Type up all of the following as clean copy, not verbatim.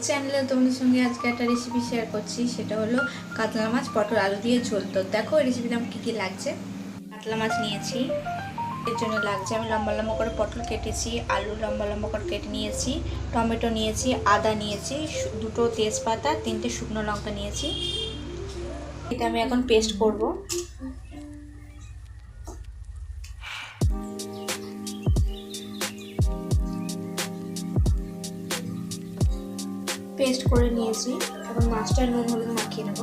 চ্যানেলে তোমাদের সঙ্গে আজকে একটা রেসিপি শেয়ার করছি, সেটা হলো কাতলা মাছ পটল আলু দিয়ে ঝোল। তো দেখো রেসিপিতে আমার কী কী লাগছে। কাতলা মাছ নিয়েছি, এর জন্য লাগছে আমি লম্বা লম্বা করে পটল কেটেছি, আলু লম্বা লম্বা করে কেটে নিয়েছি, টমেটো নিয়েছি, আদা নিয়েছি, দুটো তেজপাতা, 3টে শুকনো লঙ্কা নিয়েছি। এটা আমি এখন পেস্ট করব। পেস্ট করে নিয়েছি, এখন মাছটা নুন হলুদ মাখিয়ে নেব।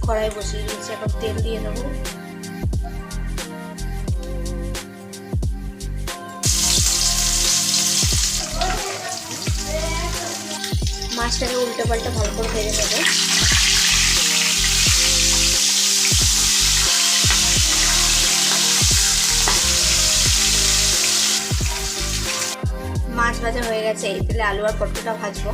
কড়াই বসিয়ে দিয়েছি, এখন তেল দিয়ে দেবো। মাছটাকে উল্টে পাল্টে ভালো করে ভেজে নেব। মাছ ভাজা হয়ে গেছে, এই তেলে আলু আর পটলটা ভাজবো।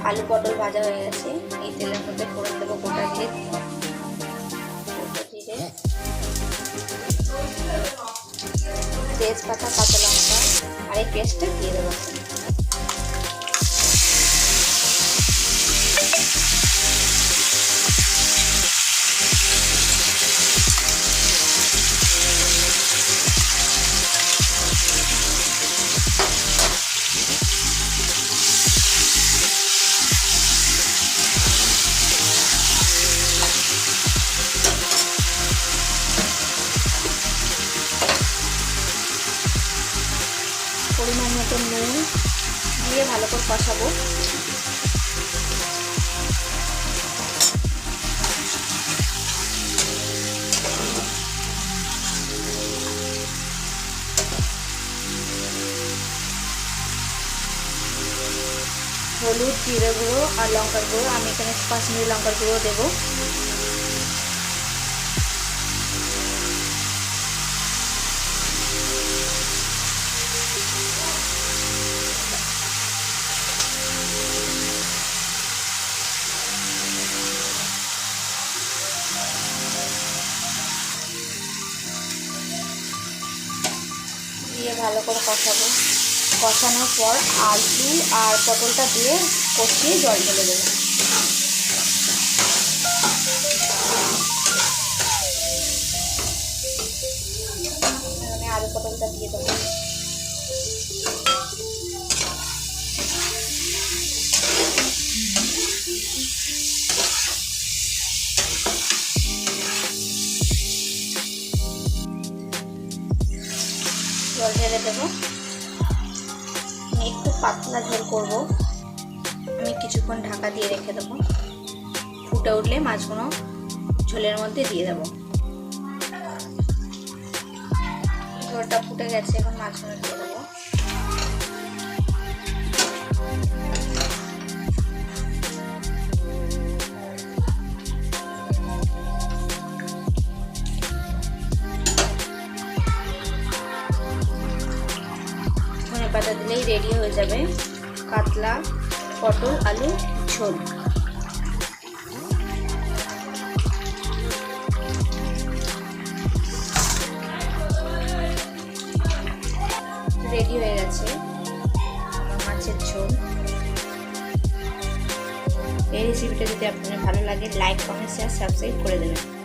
আলু পটল ভাজা হয়ে গেছে, এই তেলের মধ্যে ফোড়ন দেবো গোটা জিরে, তেজপাতা, কাঁচা লঙ্কা আর এই পেস্টটা দিয়ে দেবো। পরিমাণ মতো নুন দিয়ে ভালো করে কষাবো। হলুদ, জিরে গুঁড়ো আর লঙ্কার গুঁড়ো, আমি এখানে কাশ্মীরি লঙ্কার গুঁড়ো দেবো। দিয়ে ভালো করে কষাবো। কষানোর পর আলু আর পটলটা দিয়ে কষিয়ে জল ঢেলে দেবো। আমি আলু পটলটা দিয়ে দেবো। জল ঢেলে দেবো। আমি একটু পাতলা ঝোল করবো, আমি কিছুক্ষণ ঢাকা দিয়ে রেখে দেবো। ফুটে উঠলে মাছগুলো ঝোলের মধ্যে দিয়ে দেবো। ঝোলটা ফুটে গেছে, এখন মাছগুলো দিয়ে দেবো। পাতা দিলেই রেডি হয়ে যাবে কাতলা পটল আলু ঝোল। রেডি হয়ে গেছে আমার মাছের ঝোল। এই রেসিপিটা যদি আপনার ভালো লাগে লাইক, কমেন্ট, শেয়ার, সাবস্ক্রাইব করে দেবেন।